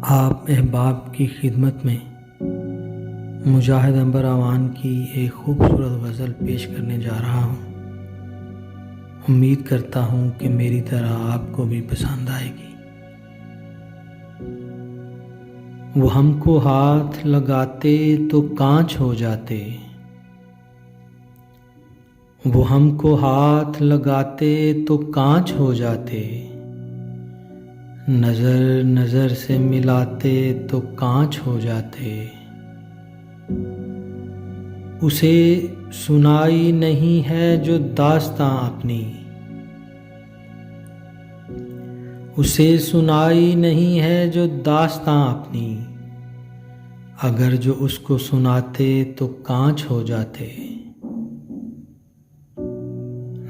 आप अहबाब की खिदमत में मुजाहिद अंबर अवान की एक खूबसूरत गज़ल पेश करने जा रहा हूँ। उम्मीद करता हूँ कि मेरी तरह आपको भी पसंद आएगी। वो हमको हाथ लगाते तो कांच हो जाते, वो हमको हाथ लगाते तो कांच हो जाते, नज़र नज़र से मिलाते तो कांच हो जाते। उसे सुनाई नहीं है जो दास्तां अपनी, उसे सुनाई नहीं है जो दास्तां अपनी, अगर जो उसको सुनाते तो कांच हो जाते,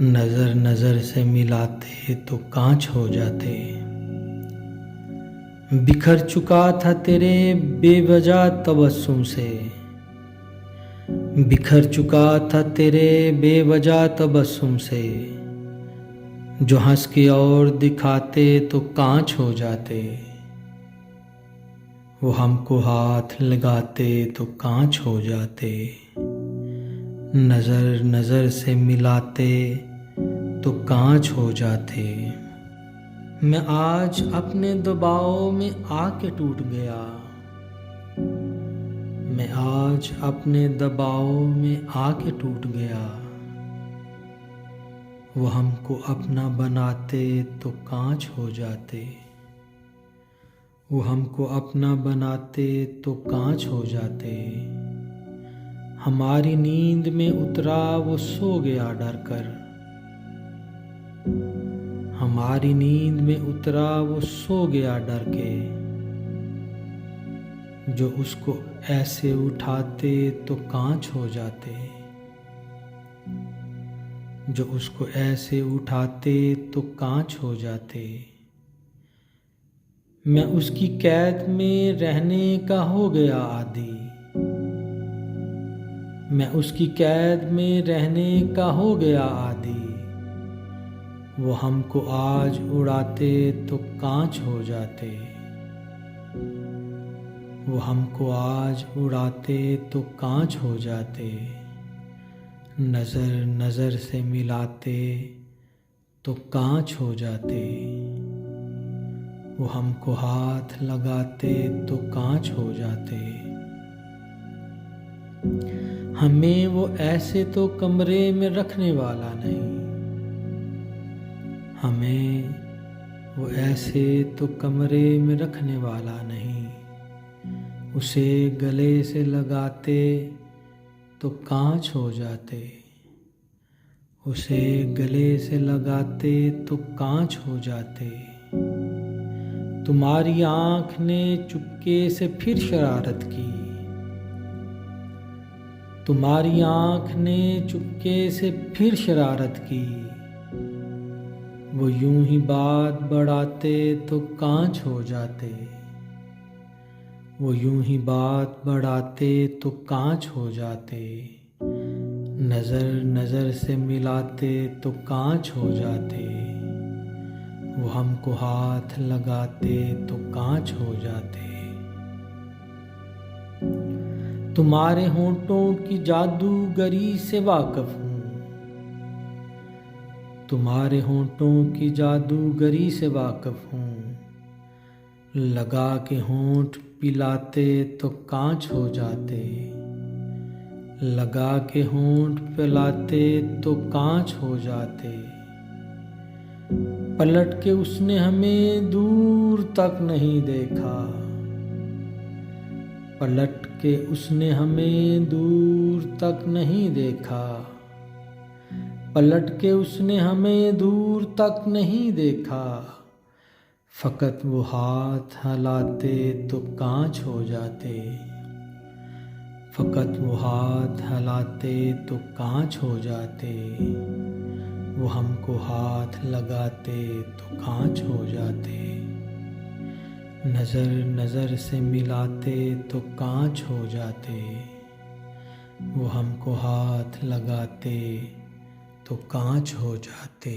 नज़र नज़र से मिलाते तो कांच हो जाते। बिखर चुका था तेरे बेवजह तबस्सुम से, बिखर चुका था तेरे बेवजह तबस्सुम से, जो हंस के और दिखाते तो कांच हो जाते। वो हमको हाथ लगाते तो कांच हो जाते, नज़र नज़र से मिलाते तो कांच हो जाते। मैं आज अपने दबाव में आके टूट गया, मैं आज अपने दबाव में आके टूट गया। वो हमको अपना बनाते तो कांच हो जाते, वो हमको अपना बनाते तो कांच हो जाते। हमारी नींद में उतरा वो सो गया डर कर, हमारी नींद में उतरा वो सो गया डर के, जो उसको ऐसे उठाते तो कांच हो जाते, जो उसको ऐसे उठाते तो कांच हो जाते। मैं उसकी कैद में रहने का हो गया आदी, मैं उसकी कैद में रहने का हो गया आदी। वो हमको आज उड़ाते तो कांच हो जाते, वो हमको आज उड़ाते तो कांच हो जाते, नज़र नज़र से मिलाते तो कांच हो जाते। वो हमको हाथ लगाते तो कांच हो जाते। हमें वो ऐसे तो कमरे में रखने वाला नहीं, हमें वो ऐसे तो कमरे में रखने वाला नहीं। उसे गले से लगाते तो कांच हो जाते, उसे गले से लगाते तो कांच हो जाते। तुम्हारी आँख ने चुपके से फिर शरारत की, तुम्हारी आँख ने चुपके से फिर शरारत की। वो यूं ही बात बढ़ाते तो कांच हो जाते, वो यूं ही बात बढ़ाते तो कांच हो जाते, नज़र नज़र से मिलाते तो कांच हो जाते। वो हमको हाथ लगाते तो कांच हो जाते। तुम्हारे होंठों की जादूगरी से वाकिफ हूँ, तुम्हारे होंठों की जादूगरी से वाकिफ हूँ। लगा के होंठ पिलाते तो कांच हो जाते, लगा के होंठ पिलाते तो कांच हो जाते। पलट के उसने हमें दूर तक नहीं देखा, पलट के उसने हमें दूर तक नहीं देखा, पलट के उसने हमें दूर तक नहीं देखा। फ़कत वो हाथ हिलाते तो कांच हो जाते, फ़कत वो हाथ हिलाते तो कांच हो जाते। वो हमको हाथ लगाते तो कांच हो जाते, नज़र नज़र से मिलाते तो कांच हो जाते। वो हमको हाथ लगाते तो कांच हो जाते।